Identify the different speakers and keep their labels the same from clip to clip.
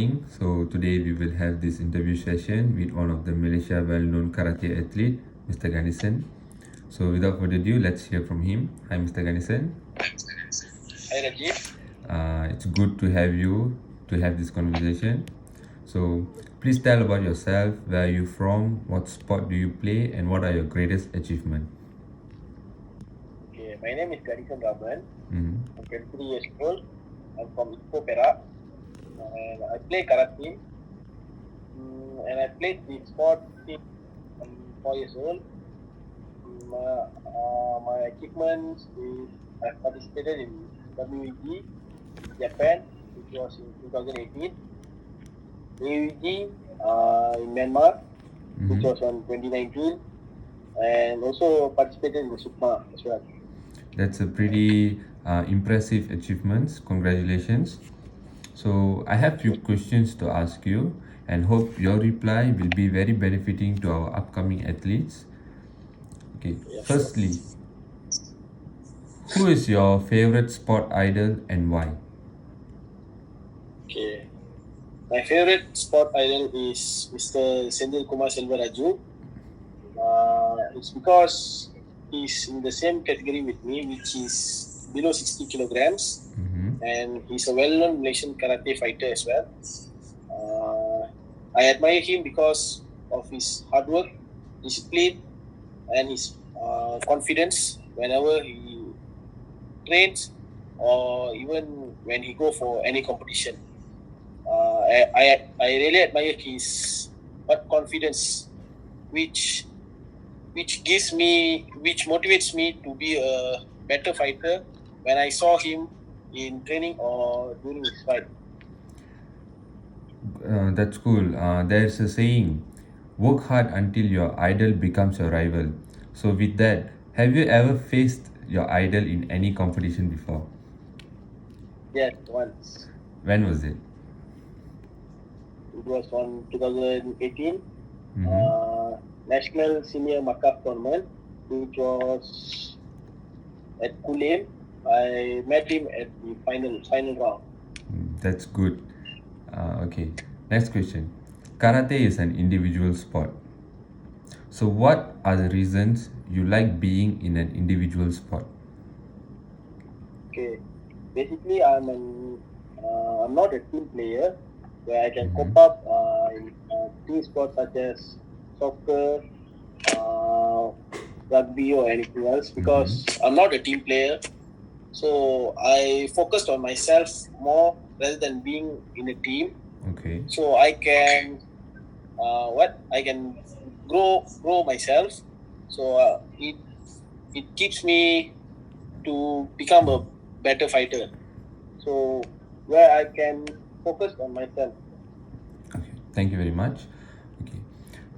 Speaker 1: morning. So today we will have this interview session with one of the Malaysia well-known karate athlete, Mr. Ganesan. So without further ado, let's hear from him. Hi, Mr. Ganesan.
Speaker 2: Hi Rajiv.
Speaker 1: It's good to have you to have this conversation. So please tell about yourself. Where are you from? What sport do you play? And what are your greatest achievements?
Speaker 2: Okay, my name is Ganesan Raman.
Speaker 1: Mm-hmm.
Speaker 2: I'm 23 years old. I'm from Ipoh, Perak, and I play karate. And I played the sport since I'm 4 years old. My achievements is I participated in WEG Japan, which was in 2018. AUG in Myanmar, which was on 2019, and also participated in the SUPMA as well.
Speaker 1: That's a pretty impressive achievements. Congratulations. So I have few questions to ask you and hope your reply will be very benefiting to our upcoming athletes. Okay.
Speaker 2: Yes,
Speaker 1: Firstly, who is your favorite sport idol and why?
Speaker 2: Okay. My favorite sport idol is Mr. Senthil Kumar Selvaraju. It's because he's in the same category with me, which is below 60 kilograms, and he's a well-known Malaysian karate fighter as well. I admire him because of his hard work, discipline, and his confidence whenever he trains or even when he go for any competition. I really admire his confidence, which motivates me to be a better fighter when I saw him in training or during his fight.
Speaker 1: That's cool. There's a saying, work hard until your idol becomes your rival. So with that, have you ever faced your idol in any competition before?
Speaker 2: Yes, once.
Speaker 1: When was it?
Speaker 2: It was on 2018
Speaker 1: Mm-hmm.
Speaker 2: National Senior Markup Tournament, which was at Kulim. I met him at the final round.
Speaker 1: That's good. Okay. Next question. Karate is an individual sport. So, what are the reasons you like being in an individual sport?
Speaker 2: Okay, basically I'm not a team player where I can cope up in team sports such as soccer, rugby or anything else because I'm not a team player. So I focused on myself more rather than being in a team.
Speaker 1: Okay.
Speaker 2: So I can I can grow myself. So it keeps me to become a better fighter. So where I can focus on myself.
Speaker 1: Okay. Thank you very much. Okay.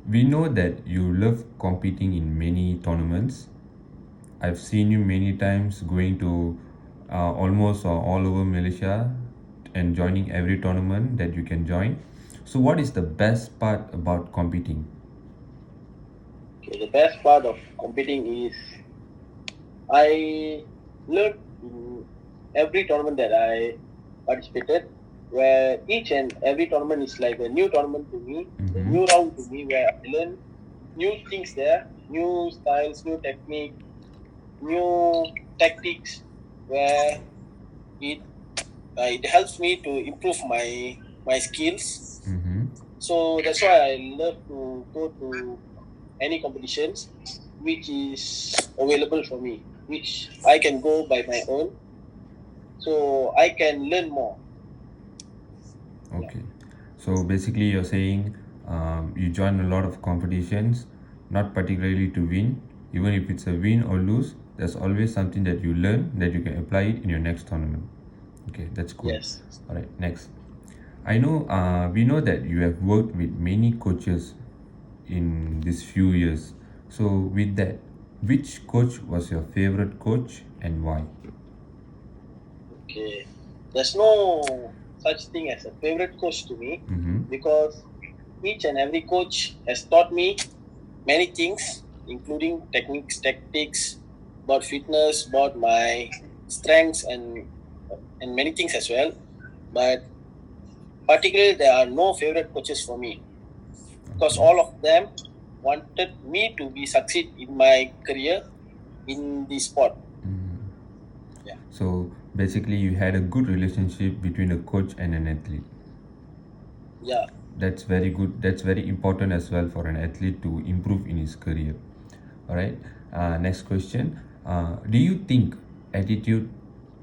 Speaker 1: We know that you love competing in many tournaments. I've seen you many times going to almost all over Malaysia and joining every tournament that you can join. So, what is the best part about competing?
Speaker 2: Okay, the best part of competing is I learned in every tournament that I participated, where each and every tournament is like a new tournament to me, a new round to me, where I learn new things there, new styles, new technique, new tactics, where it helps me to improve my skills. So that's why I love to go to any competitions which is available for me, which I can go by my own, so I can learn more.
Speaker 1: Okay. So basically, you're saying you join a lot of competitions, not particularly to win. Even if it's a win or lose, there's always something that you learn that you can apply it in your next tournament. Okay, that's cool.
Speaker 2: Yes.
Speaker 1: All right, next. We know that you have worked with many coaches in these few years. So with that, which coach was your favorite coach and why?
Speaker 2: Okay. There's no such thing as a favorite coach to me because each and every coach has taught me many things, including techniques, tactics, about fitness, about my strengths and many things as well. But particularly there are no favorite coaches for me, because all of them wanted me to be succeed in my career in the sport. Yeah.
Speaker 1: So basically, you had a good relationship between a coach and an athlete.
Speaker 2: Yeah.
Speaker 1: That's very good. That's very important as well for an athlete to improve in his career. All right. Next question. Do you think attitude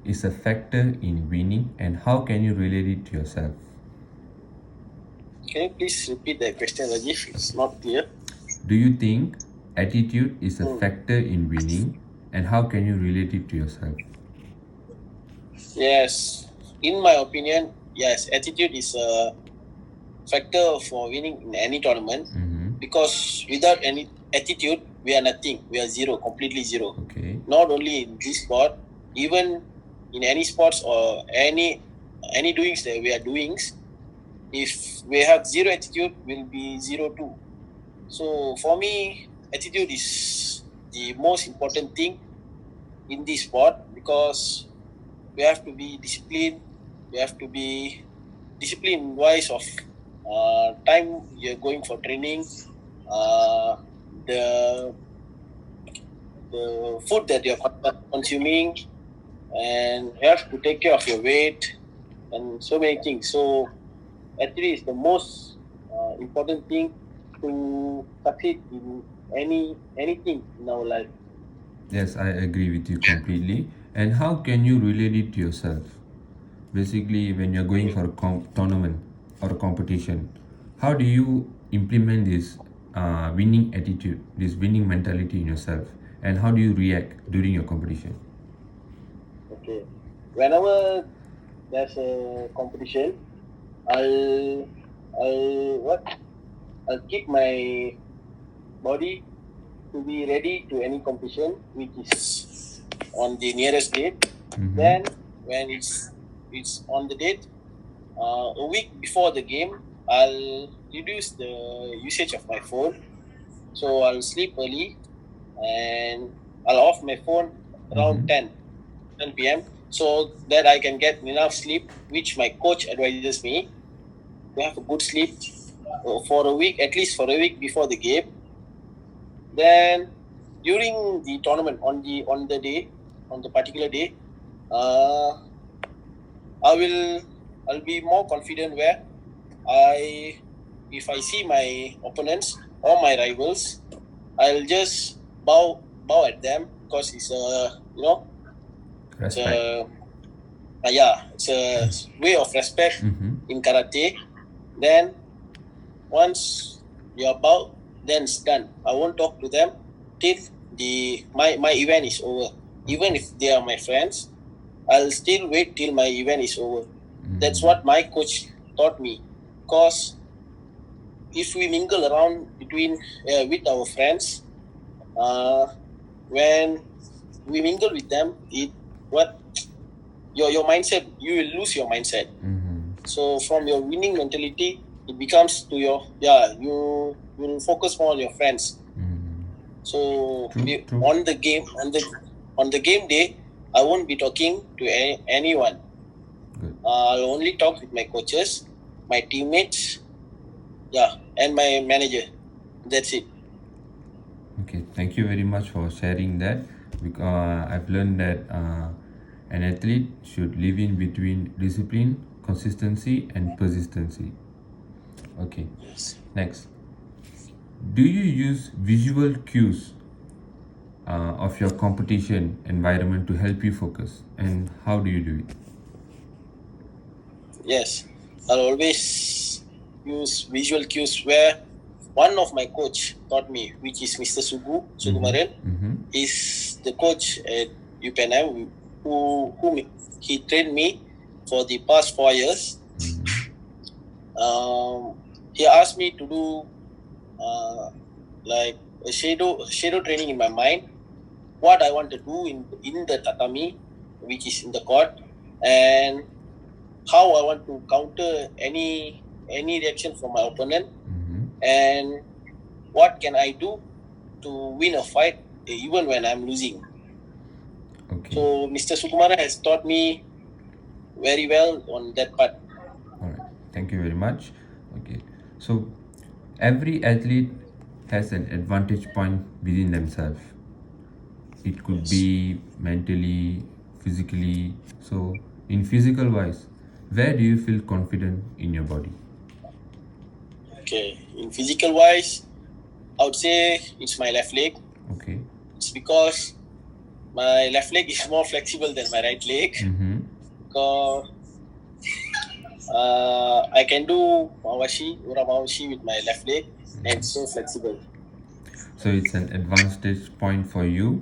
Speaker 1: is a factor in winning, and how can you relate it to yourself?
Speaker 2: Can you please repeat that question, Rajiv? It's not clear.
Speaker 1: Do you think attitude is a
Speaker 2: Hmm.
Speaker 1: factor in winning, and how can you relate it to yourself?
Speaker 2: Yes. In my opinion, yes, attitude is a factor for winning in any tournament, because without any attitude, we are nothing. We are zero, completely zero.
Speaker 1: Okay.
Speaker 2: Not only in this sport, even in any sports or any doings that we are doing, if we have zero attitude, we'll be zero too. So for me, attitude is the most important thing in this sport, because we have to be disciplined. We have to be disciplined wise of time you're going for training, uh, the food that you're consuming, and you have to take care of your weight and so many things. So actually, it's the most important thing to succeed in anything in our life.
Speaker 1: Yes, I agree with you completely. And how can you relate it to yourself? Basically, when you're going for a tournament or a competition, how do you implement this winning attitude, this winning mentality in yourself, and how do you react during your competition?
Speaker 2: Okay. Whenever there's a competition, I'll I'll what I'll keep my body to be ready to any competition which is on the nearest date. Then when it's on the date, a week before the game, I'll reduce the usage of my phone. So I'll sleep early, and I'll off my phone around 10 p.m. so that I can get enough sleep, which my coach advises me to have a good sleep for a week, at least for a week before the game. Then during the tournament, on the particular day, uh, I'll be more confident, where I if I see my opponents or my rivals, I'll just bow at them, because it's a it's
Speaker 1: Respect.
Speaker 2: it's a way of respect in karate. Then once you're bowed, then it's done. I won't talk to them till my event is over. Even if they are my friends, I'll still wait till my event is over. That's what my coach taught me. Because if we mingle around between with our friends, when we mingle with them, your mindset, you will lose your mindset. So from your winning mentality, it becomes to you will focus more on your friends. So
Speaker 1: True.
Speaker 2: on the game day, I won't be talking to anyone.
Speaker 1: Good.
Speaker 2: I'll only talk with my coaches, my teammates, and my manager. That's it.
Speaker 1: Okay, thank you very much for sharing that. I've learned that an athlete should live in between discipline, consistency, and persistency. Okay, next. Do you use visual cues of your competition environment to help you focus, and how do you do it?
Speaker 2: Yes, I'll always use visual cues, where one of my coach taught me, which is Mr. Sugumaran. He's the coach at UPNM who he trained me for the past 4 years. He asked me to do like a shadow training in my mind, what I want to do in the tatami, which is in the court, and how I want to counter any reaction from my opponent, and what can I do to win a fight even when I'm losing.
Speaker 1: Okay.
Speaker 2: So Mr. Sukumara has taught me very well on that part.
Speaker 1: All right. Thank you very much. Okay, so every athlete has an advantage point within themselves. It could
Speaker 2: Yes.
Speaker 1: be mentally, physically. So, in physical wise, where do you feel confident in your body?
Speaker 2: Okay. In physical wise, I would say it's my left leg.
Speaker 1: Okay.
Speaker 2: It's because my left leg is more flexible than my right leg.
Speaker 1: Mm-hmm.
Speaker 2: Because I can do ura mawashi with my left leg, and it's so flexible.
Speaker 1: So it's an advantage point for you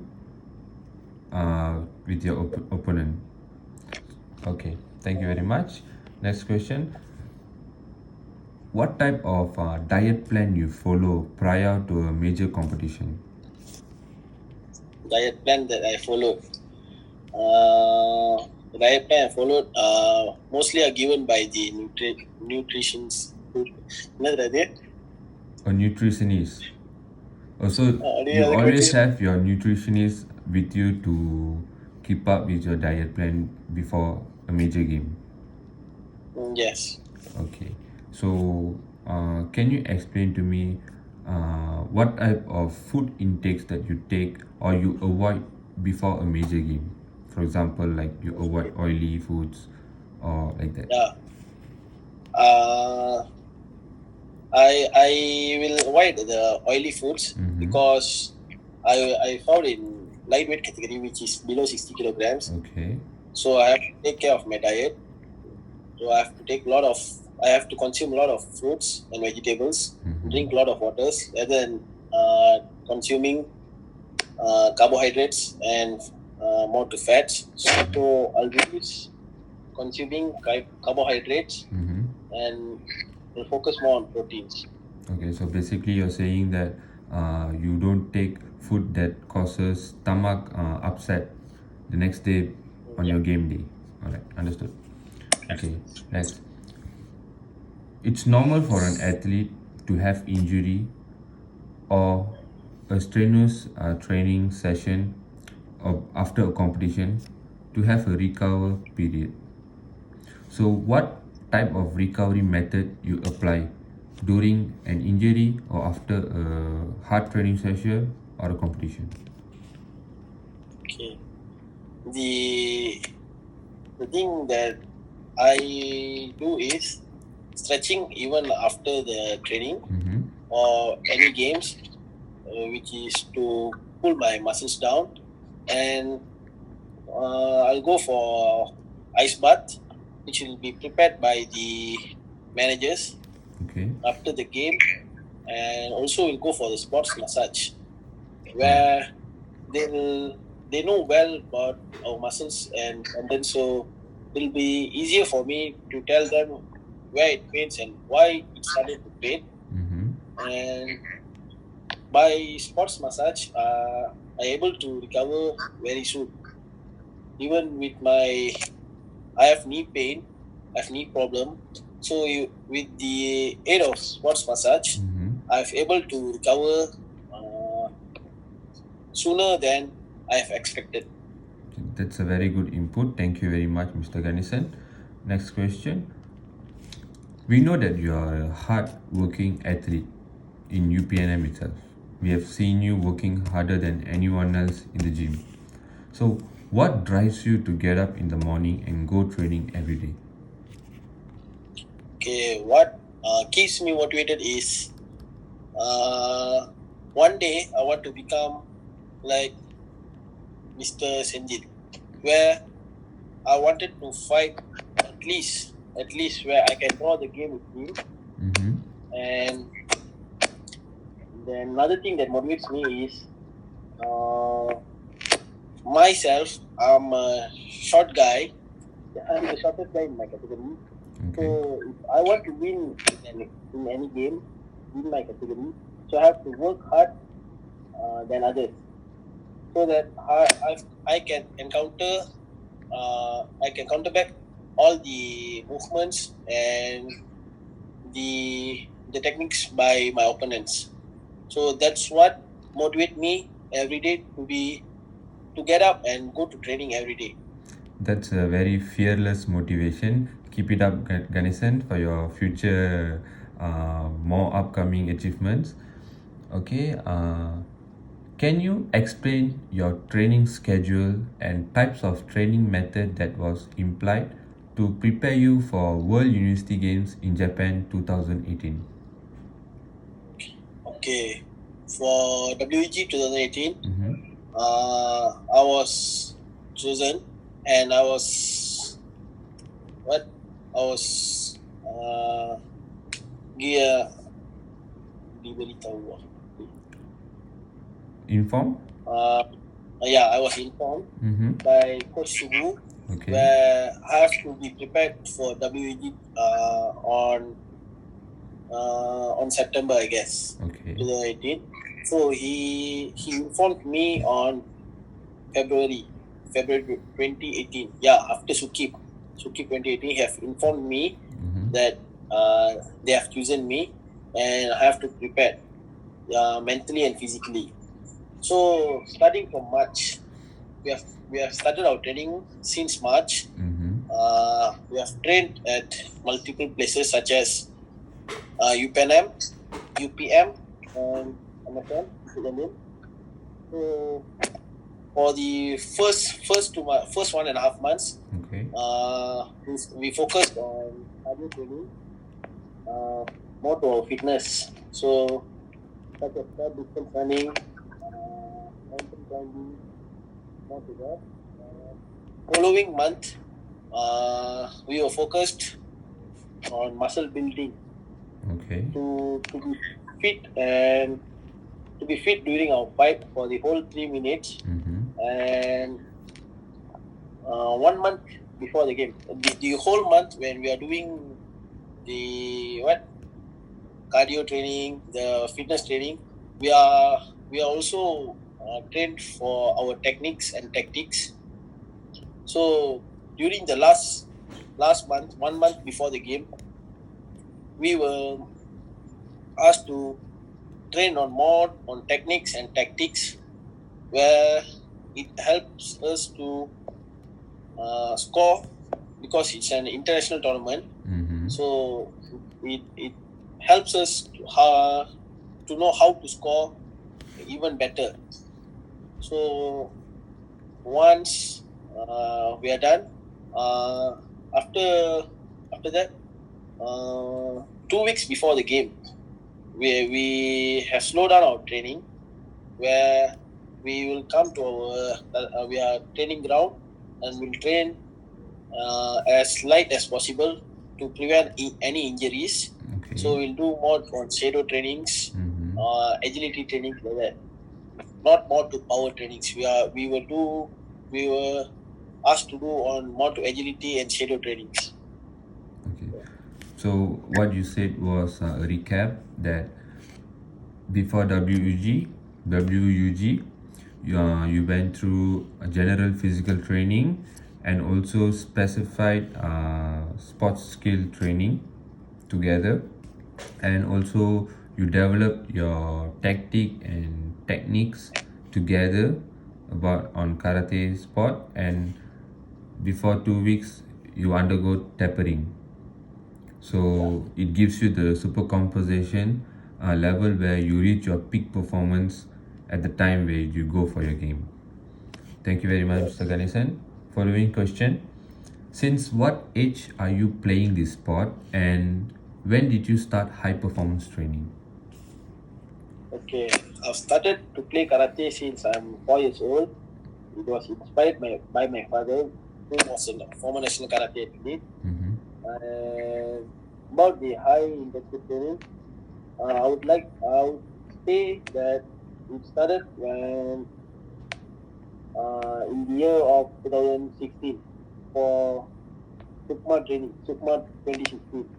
Speaker 1: with your opponent. Okay, thank you very much. Next question. What type of diet plan you follow prior to a major competition?
Speaker 2: Diet plan that I followed. The diet plan I followed mostly are given by the nutritions. என்னது
Speaker 1: A nutritionist. Also, you
Speaker 2: அதுக்கு
Speaker 1: always
Speaker 2: வந்து
Speaker 1: have your nutritionist with you to keep up with your diet plan before a major game.
Speaker 2: yes.
Speaker 1: Okay. So, can you explain to me what type of food intakes that you take or you avoid before a major game? For example, like you avoid oily foods or like that.
Speaker 2: Yeah. Uh, I will avoid the oily foods
Speaker 1: Mm-hmm.
Speaker 2: because I found in lightweight category which is below 60 kilograms.
Speaker 1: Okay.
Speaker 2: So I have to take care of my diet. So I have to consume a lot of fruits and vegetables,
Speaker 1: Mm-hmm.
Speaker 2: drink a lot of waters, rather than consuming carbohydrates and more to fats. So I'll reduce consuming carbohydrates
Speaker 1: Mm-hmm.
Speaker 2: and will focus more on proteins.
Speaker 1: Okay, so basically you're saying that you don't take food that causes stomach upset the next day on
Speaker 2: Yeah.
Speaker 1: your game day. Alright, understood. Okay, next. It's normal for an athlete to have injury or a strenuous training session or after a competition to have a recover period. So, what type of recovery method you apply during an injury or after a hard training session or a competition?
Speaker 2: Okay. The the thing that I do is stretching even after the training
Speaker 1: Mm-hmm.
Speaker 2: or any games, which is to pull my muscles down, and I'll go for ice bath, which will be prepared by the managers
Speaker 1: Okay.
Speaker 2: after the game, and also we'll go for the sports massage,
Speaker 1: All right.
Speaker 2: where they know well about our muscles, and then so it'll be easier for me to tell them where it pains and why it started to pain.
Speaker 1: Mm-hmm.
Speaker 2: And by sports massage, I able to recover very soon. Even with I have knee pain, I have knee problem. So with the aid of sports massage,
Speaker 1: Mm-hmm.
Speaker 2: I've able to recover uh, sooner than I have expected.
Speaker 1: That's a very good input. Thank you very much, Mr. Ganesan. Next question. We know that you are a hard working athlete in UPNM itself. We have seen you working harder than anyone else in the gym. So, what drives you to get up in the morning and go training every day?
Speaker 2: Okay, what keeps me motivated is one day I want to become like Mr. Senjit, where I wanted to fight at least where I can draw the game with him.
Speaker 1: Mm-hmm.
Speaker 2: And then another thing that motivates me is uh, myself. I'm a short guy. I'm the shortest guy in my category.
Speaker 1: Okay.
Speaker 2: So if I want to win in any game in my category, so I have to work hard than others, so that I can I can counter back all the movements and the techniques by my opponents. So that's what motivate me every day to get up and go to training every day.
Speaker 1: That's a very fearless motivation. Keep it up, Ganesan, for your future more upcoming achievements. Okay. Can you explain your training schedule and types of training method that was implied to prepare you for World University Games in Japan 2018?
Speaker 2: Okay, for WEG 2018,
Speaker 1: Mm-hmm.
Speaker 2: I was chosen, and I was dia diberitahu.
Speaker 1: Inform?
Speaker 2: Yeah, I was informed
Speaker 1: Mm-hmm.
Speaker 2: by Coach Subu,
Speaker 1: Okay.
Speaker 2: where I have to be prepared for WEG on September, I guess,
Speaker 1: Okay.
Speaker 2: 2018. So he informed me on February 2018. Yeah, after Suki 2018, he have informed me
Speaker 1: Mm-hmm.
Speaker 2: that they have chosen me, and I have to prepare mentally and physically. So starting from March, we have started our training since March.
Speaker 1: Mm-hmm.
Speaker 2: We have trained at multiple places such as UPNM, UPM, and MSM. So for the first 1.5 months,
Speaker 1: Okay.
Speaker 2: we focused on cardio training, more to our fitness. So such as short distance running, mountain climbing, more to that. Following month, we were focused on muscle building
Speaker 1: Okay.
Speaker 2: to be fit and to be fit during our fight for the whole 3 minutes.
Speaker 1: Mm-hmm.
Speaker 2: And 1 month before the game, the whole month when we are doing the cardio training, the fitness training, we are also trained for our techniques and tactics. So during the last month, 1 month before the game, we were asked to train on more on techniques and tactics, where it helps us to score, because it's an international tournament.
Speaker 1: Mm-hmm.
Speaker 2: So it helps us to know how to score even better. So once we are done, uh, after that, 2 weeks before the game, we have slowed down our training, where we will come to our training ground, and we'll train as light as possible to prevent any injuries.
Speaker 1: Okay.
Speaker 2: So we'll do more on shadow trainings,
Speaker 1: Mm-hmm.
Speaker 2: agility trainings, like that. Not more to power trainings. We were asked to do on more to agility and shadow trainings.
Speaker 1: Okay. So what you said was a recap that before WUG, you went through a general physical training and also specified sports skill training together, and also you developed your tactic and techniques together about on karate sport, and before 2 weeks you undergo tapering, so it gives you the super compensation level where you reach your peak performance at the time where you go for your game. Thank you very much, Mr. Ganesan. Following question: since what age are you playing this sport, and when did you start high performance training?
Speaker 2: Okay, I've started to play karate since I'm 4 years old. It was inspired by my father, who was a former national karate athlete.
Speaker 1: Mm-hmm.
Speaker 2: And about the high intensity training, I would say that it started when in the year of 2016 for Sukma training, Sukma 2016.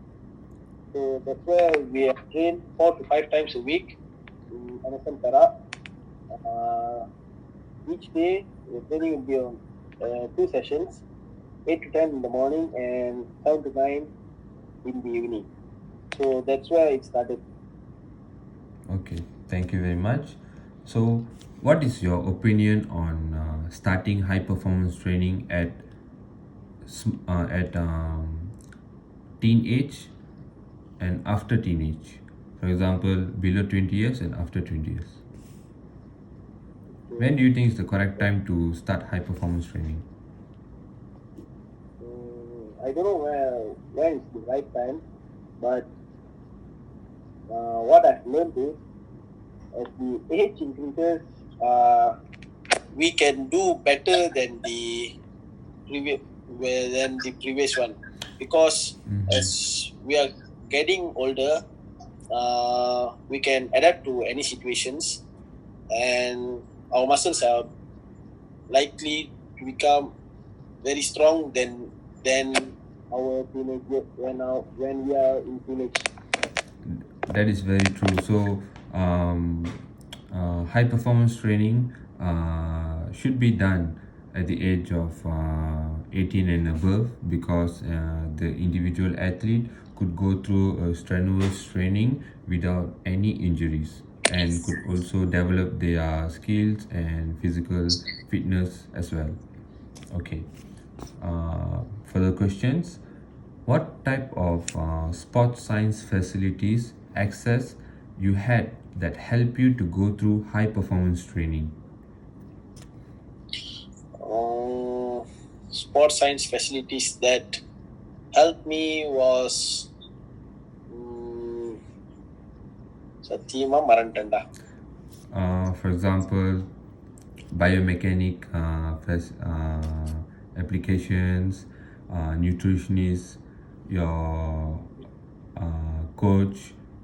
Speaker 2: So that's where we have trained 4 to 5 times a week in Anasan Tara. Each day, the training will be on 2 sessions, 8 to 10 in the morning and 7 to 9 in the evening. So that's where it started.
Speaker 1: Okay, thank you very much. So, what is your opinion on starting high performance training at teenage and after teenage? For example, below 20 years and after 20 years. When do you think is the correct time to start high performance training?
Speaker 2: I don't know when is the right time, but what I've learned is as the age increases, we can do better than the previous one, because as we are getting older, we can adapt to any situations, and our muscles are likely to become very strong than our teenage years when we are in teenage.
Speaker 1: That is very true. So, high performance training should be done at the age of 18 and above, because the individual athlete could go through a strenuous training without any injuries, and could also develop their skills and physical fitness as well. Okay. Further questions. What type of sports science facilities access you had that help you to go through high performance training?
Speaker 2: Sports science facilities that helped me was சத்தியமா மறந்துட்டேன்டா.
Speaker 1: For example, biomechanic applications, nutritionists, your coach,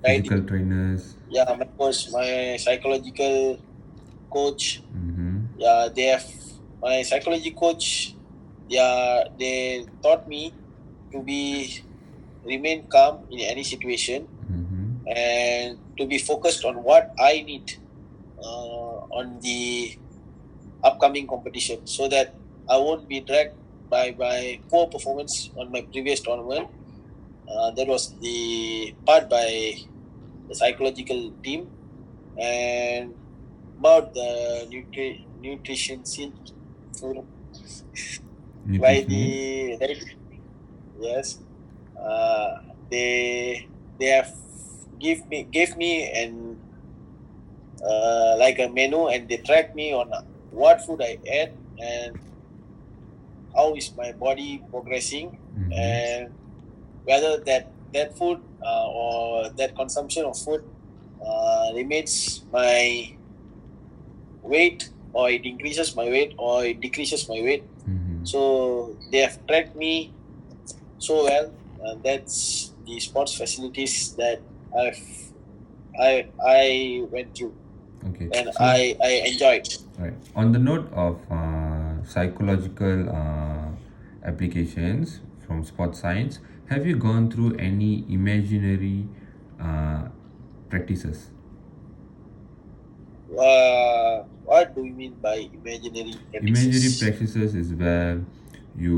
Speaker 1: physical trainers.
Speaker 2: Yeah, my coach, my psychological coach. Yeah, they have my psychology coach. Yeah, they taught me to remain calm in any situation, and to be focused on what I need on the upcoming competition, so that I won't be dragged by poor performance on my previous tournament. That was the part by the psychological team. And about the nutrition by the yes, they have gave me an like a menu, and they track me on what food I ate and how is my body progressing, and whether that food or that consumption of food limits my weight, or it increases my weight, or it decreases my weight. So they have tracked me so well, and that's the sports facilities that I went through.
Speaker 1: Okay.
Speaker 2: And so, I enjoyed.
Speaker 1: Right. On the note of psychological applications from sports science, have you gone through any imaginary practices?
Speaker 2: What do you mean by imaginary practices?
Speaker 1: Imaginary practices is where you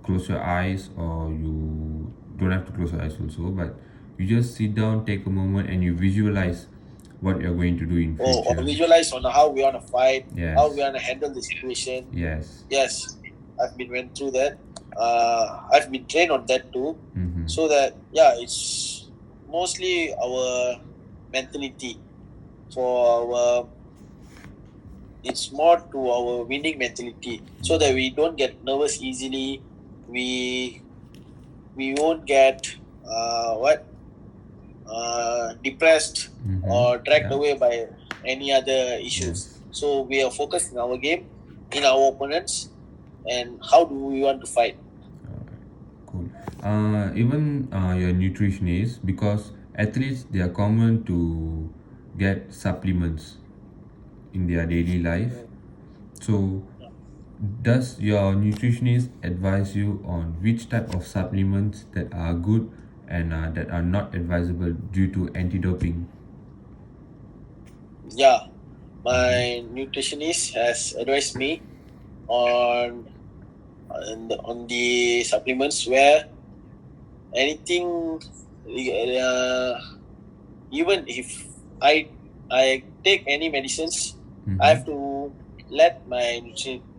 Speaker 1: close your eyes, or you don't have to close your eyes also, but you just sit down, take a moment, and you visualize what you're going to do in future.
Speaker 2: Or visualize on how we want to fight,
Speaker 1: Yes.
Speaker 2: how we want to handle the situation.
Speaker 1: Yes.
Speaker 2: Yes, I've been went through that. I've been trained on that too. So that it's mostly our mentality. It's more to our winning mentality, so that we don't get nervous easily. We won't get depressed or dragged away by any other issues. So we are focused in our game, in our opponents, and how do we want to fight.
Speaker 1: Cool. Even your nutritionist, because athletes, they are common to get supplements in their daily life. So does your nutritionist advise you on which type of supplements that are good and that are not advisable due to anti-doping?
Speaker 2: Yeah, my nutritionist has advised me on the supplements, where anything, even if I take any medicines, I have to let my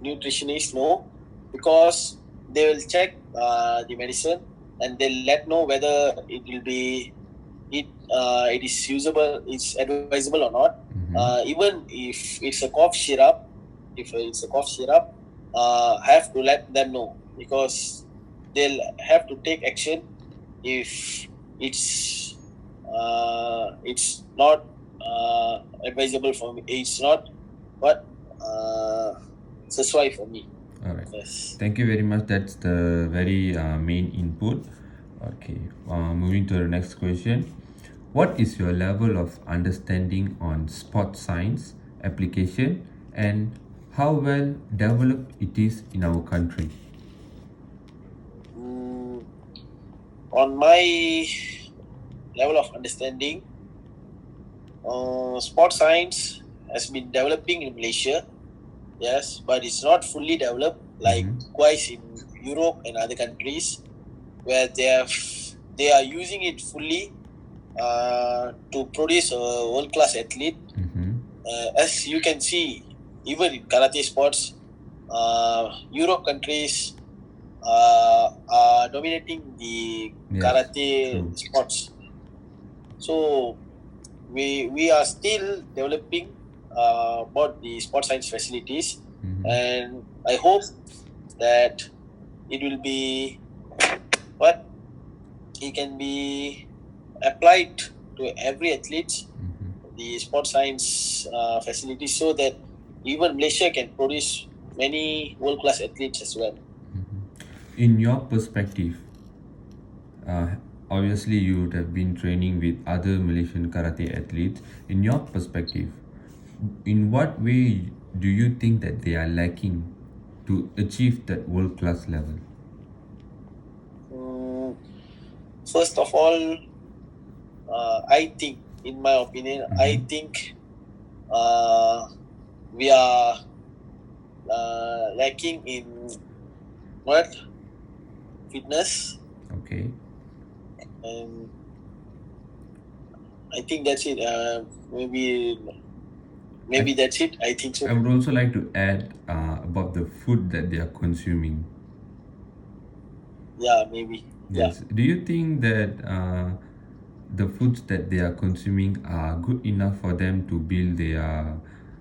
Speaker 2: nutritionist know, because they will check the medicine and they'll let know whether it will be it is usable, it's advisable or not. Even if it's a cough syrup, have to let them know, because they'll have to take action if it's not advisable for me. It's not what satisfy for me.
Speaker 1: All right.
Speaker 2: Yes.
Speaker 1: Thank you very much. That's the very main input. Okay. Moving to the next question. What is your level of understanding on sport science application and how well developed it is in our country?
Speaker 2: On my level of understanding, sport science has been developing in Malaysia, yes, but it's not fully developed likewise in Europe and other countries, where they are using it fully to produce a world-class athlete. As you can see, even in karate sports, Europe countries are dominating the karate sports. So we are still developing about the sport science facilities, and I hope that it will be it can be applied to every athlete, the sport science facilities, so that even Malaysia can produce many world-class athletes as well.
Speaker 1: In your perspective, obviously you would have been training with other Malaysian karate athletes. In your perspective, in what way do you think that they are lacking to achieve that world-class level?
Speaker 2: First of all, I think, in my opinion, I think we are lacking in fitness.
Speaker 1: Okay.
Speaker 2: And I think that's it. Maybe that's it. I think so.
Speaker 1: I would also like to add about the food that they are consuming.
Speaker 2: Yeah, maybe.
Speaker 1: Yes. Do you think that the foods that they are consuming are good enough for them to build their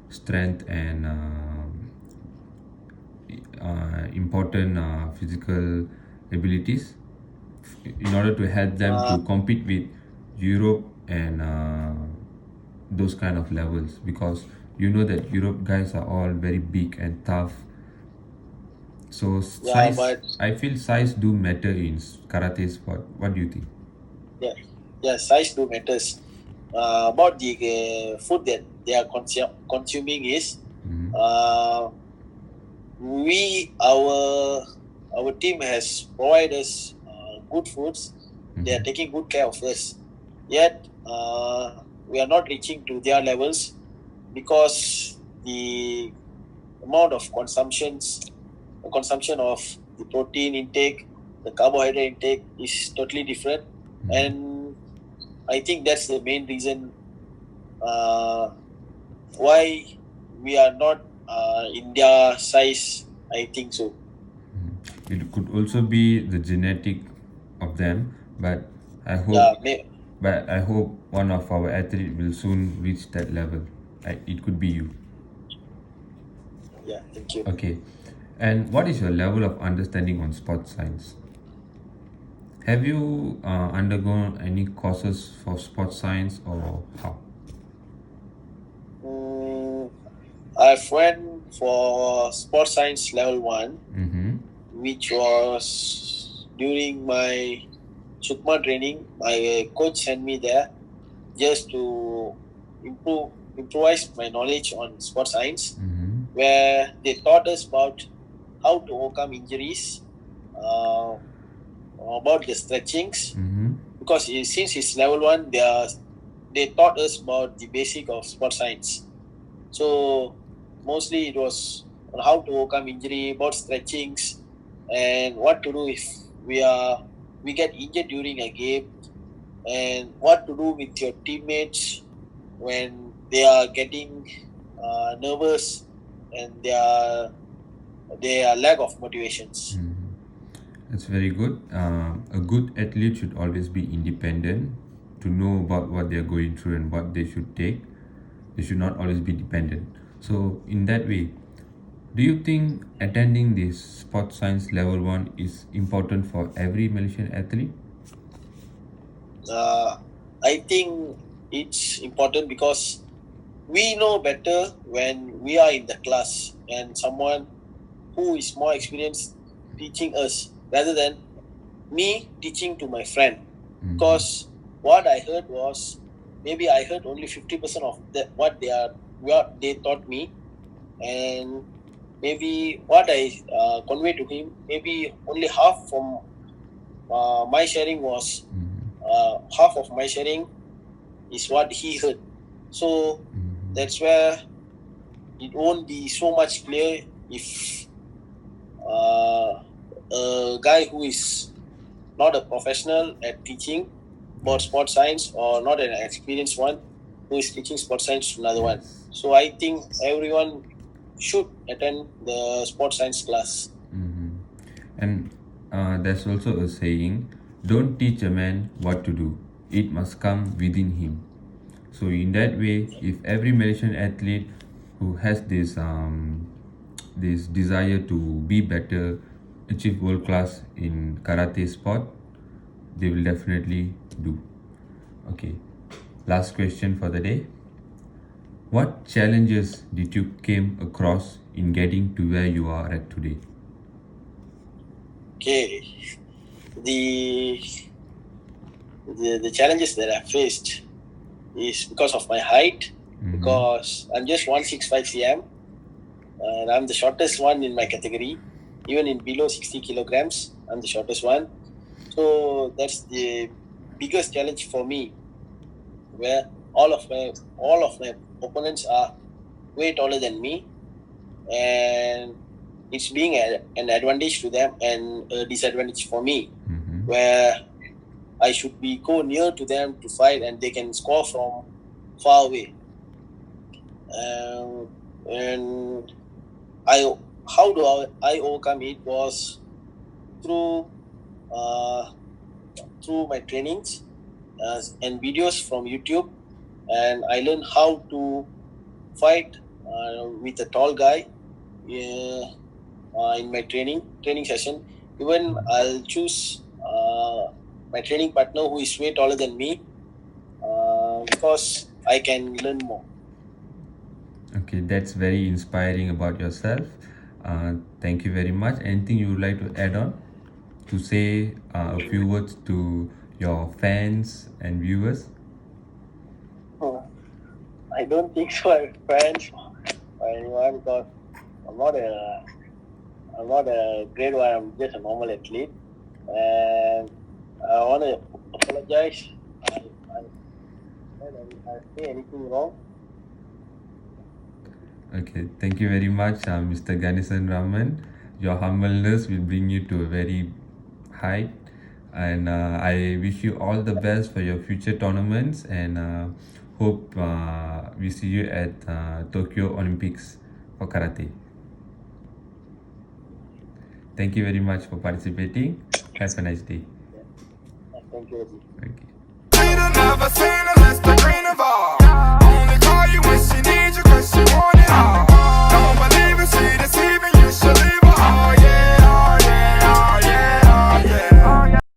Speaker 1: strength and important physical abilities in order to help them to compete with Europe and those kind of levels? Because you know that Europe guys are all very big and tough. So size, I feel size do matter in karate sport. What do you think?
Speaker 2: Yeah, size do matters. About the food that they are consuming is, our team has provided us good foods. They are taking good care of us. Yet we are not reaching to their levels, because the amount of consumption of the protein intake, the carbohydrate intake is totally different, and I think that's the main reason why we are not in their size. I think so.
Speaker 1: It could also be the genetic of them, but I hope.
Speaker 2: Yeah,
Speaker 1: But I hope one of our athletes will soon reach that level. It could be you.
Speaker 2: Yeah, thank you.
Speaker 1: Okay. And what is your level of understanding on sports science? Have you undergone any courses for sports science or how?
Speaker 2: I've went for sports science level 1, which was during my Sukma training. My coach sent me there just to improvise my knowledge on sports science, where they taught us about how to overcome injuries, about the stretchings, because since it's level 1, they taught us about the basic of sports science. So mostly it was on how to overcome injury, about stretchings, and what to do if we get injured during a game, and what to do with your teammates when they are getting nervous and they are lack of motivations.
Speaker 1: It's very good. A good athlete should always be independent to know about what they're going through and what they should take. They should not always be dependent. So, in that way, do you think attending this sports science level 1 is important for every Malaysian athlete?
Speaker 2: I think it's important because we know better when we are in the class and someone who is more experienced teaching us rather than me teaching to my friend. Because what I heard was maybe I heard only 50% of what they taught me, and maybe what I conveyed to him, maybe only half from my sharing was half of my sharing is what he heard. So that's where it won't be so much clear if a guy who is not a professional at teaching about sports science or not an experienced one who is teaching sports science to another one. So I think everyone should attend the sports science class.
Speaker 1: And there's also a saying, don't teach a man what to do, it must come within him. So, in that way, if every Malaysian athlete who has this desire to be better, achieve world class in karate sport, they will definitely do. Okay, last question for the day. What challenges did you came across in getting to where you are at today?
Speaker 2: Okay, the the challenges that I faced is because of my height, because I'm just 165 cm and I'm the shortest one in my category. Even in below 60 kilograms, I'm the shortest one. So that's the biggest challenge for me, where all of my opponents are way taller than me, and it's being an advantage to them and a disadvantage for me, where I should be go near to them to fight and they can score from far away. And how do I overcome it was through my trainings and videos from YouTube, and I learned how to fight with a tall guy in my training session. Even I'll choose my training partner who is way taller than me because I can learn more.
Speaker 1: Okay, that's very inspiring about yourself. Thank you very much. Anything you would like to add on to say a few words to your fans and viewers?
Speaker 2: I don't think so. I have friends or anyone because I'm not a great one. I'm just a normal athlete, and I want to apologize. I say anything wrong.
Speaker 1: Okay, thank you very much, Mr. Ganesan Raman. Your humbleness will bring you to a very height, and I wish you all the best for your future tournaments, and hope we see you at Tokyo Olympics for karate. Thank you very much for participating. Have a nice day.
Speaker 2: Thank you.
Speaker 1: Okay.